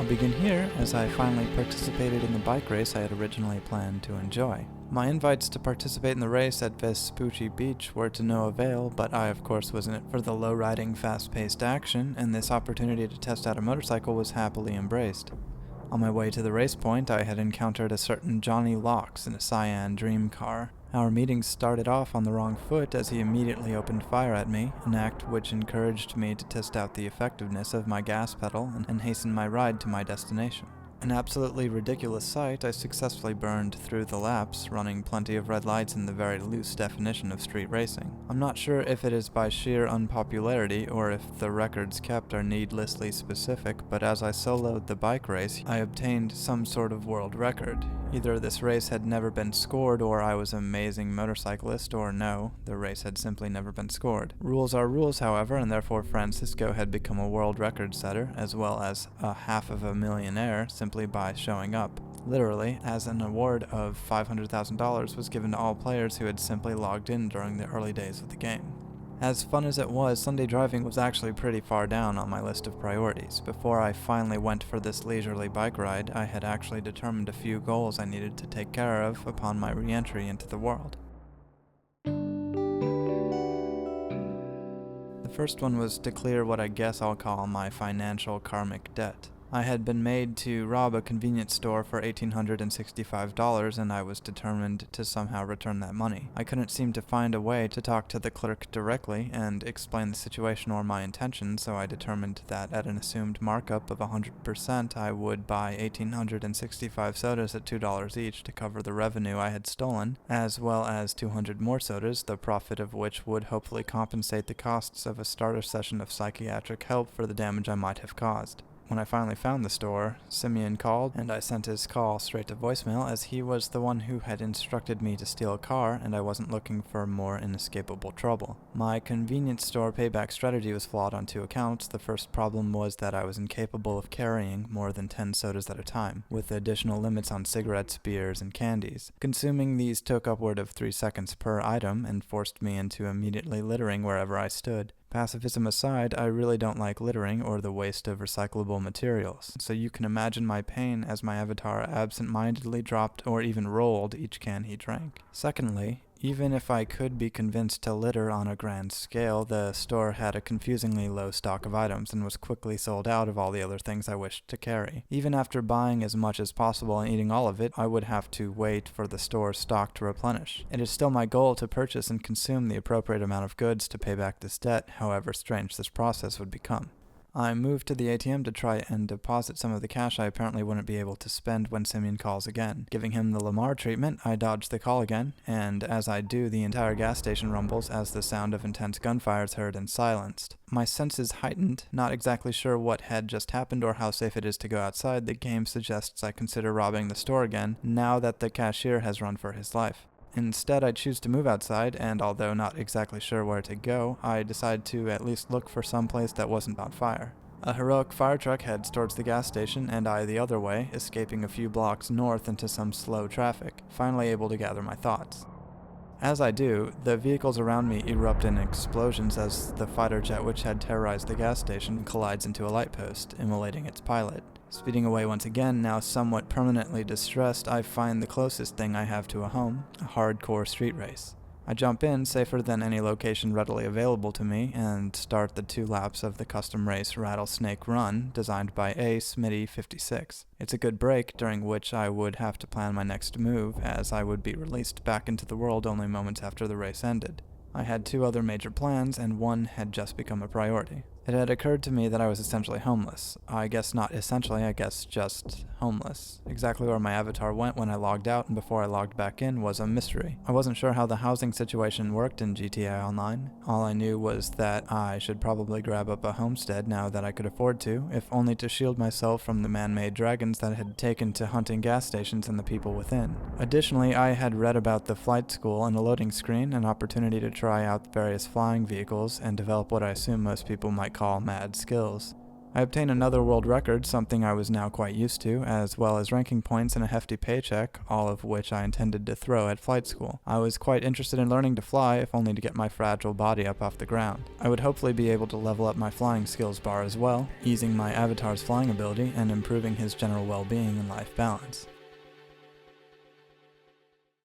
I'll begin here, as I finally participated in the bike race I had originally planned to enjoy. My invites to participate in the race at Vespucci Beach were to no avail, but I of course was in it for the low-riding, fast-paced action, and this opportunity to test out a motorcycle was happily embraced. On my way to the race point, I had encountered a certain Johnny Locks in a cyan dream car. Our meeting started off on the wrong foot as he immediately opened fire at me, an act which encouraged me to test out the effectiveness of my gas pedal and hasten my ride to my destination. An absolutely ridiculous sight, I successfully burned through the laps, running plenty of red lights in the very loose definition of street racing. I'm not sure if it is by sheer unpopularity or if the records kept are needlessly specific, but as I soloed the bike race, I obtained some sort of world record. Either this race had never been scored, or I was an amazing motorcyclist, or no, the race had simply never been scored. Rules are rules, however, and therefore Francisco had become a world record setter, as well as a half of a millionaire simply by showing up. Literally, as an award of $500,000 was given to all players who had simply logged in during the early days of the game. As fun as it was, Sunday driving was actually pretty far down on my list of priorities. Before I finally went for this leisurely bike ride, I had actually determined a few goals I needed to take care of upon my re-entry into the world. The first one was to clear what I guess I'll call my financial karmic debt. I had been made to rob a convenience store for $1,865, and I was determined to somehow return that money. I couldn't seem to find a way to talk to the clerk directly and explain the situation or my intention, so I determined that at an assumed markup of 100%, I would buy 1,865 sodas at $2 each to cover the revenue I had stolen, as well as 200 more sodas, the profit of which would hopefully compensate the costs of a starter session of psychiatric help for the damage I might have caused. When I finally found the store, Simeon called, and I sent his call straight to voicemail as he was the one who had instructed me to steal a car, and I wasn't looking for more inescapable trouble. My convenience store payback strategy was flawed on two accounts. The first problem was that I was incapable of carrying more than 10 sodas at a time, with additional limits on cigarettes, beers, and candies. Consuming these took upward of 3 seconds per item and forced me into immediately littering wherever I stood. Pacifism aside, I really don't like littering or the waste of recyclable materials, so you can imagine my pain as my avatar absent-mindedly dropped or even rolled each can he drank. Secondly, even if I could be convinced to litter on a grand scale, the store had a confusingly low stock of items and was quickly sold out of all the other things I wished to carry. Even after buying as much as possible and eating all of it, I would have to wait for the store's stock to replenish. It is still my goal to purchase and consume the appropriate amount of goods to pay back this debt, however strange this process would become. I moved to the ATM to try and deposit some of the cash I apparently wouldn't be able to spend when Simeon calls again. Giving him the Lamar treatment, I dodged the call again, and as I do, the entire gas station rumbles as the sound of intense gunfire is heard and silenced. My senses heightened, not exactly sure what had just happened or how safe it is to go outside. The game suggests I consider robbing the store again, now that the cashier has run for his life. Instead, I choose to move outside, and although not exactly sure where to go, I decide to at least look for some place that wasn't on fire. A heroic fire truck heads towards the gas station, and I the other way, escaping a few blocks north into some slow traffic, finally able to gather my thoughts. As I do, the vehicles around me erupt in explosions as the fighter jet which had terrorized the gas station collides into a light post, immolating its pilot. Speeding away once again, now somewhat permanently distressed, I find the closest thing I have to a home, a hardcore street race. I jump in, safer than any location readily available to me, and start the 2 laps of the custom race Rattlesnake Run, designed by A. Smitty56. It's a good break, during which I would have to plan my next move, as I would be released back into the world only moments after the race ended. I had 2 other major plans, and one had just become a priority. It had occurred to me that I was essentially homeless. I guess not essentially, I guess just homeless. Exactly where my avatar went when I logged out and before I logged back in was a mystery. I wasn't sure how the housing situation worked in GTA Online. All I knew was that I should probably grab up a homestead now that I could afford to, if only to shield myself from the man-made dragons that had taken to hunting gas stations and the people within. Additionally, I had read about the flight school and a loading screen, an opportunity to try out various flying vehicles and develop what I assume most people might call mad skills. I obtained another world record, something I was now quite used to, as well as ranking points and a hefty paycheck, all of which I intended to throw at flight school. I was quite interested in learning to fly, if only to get my fragile body up off the ground. I would hopefully be able to level up my flying skills bar as well, easing my avatar's flying ability and improving his general well-being and life balance.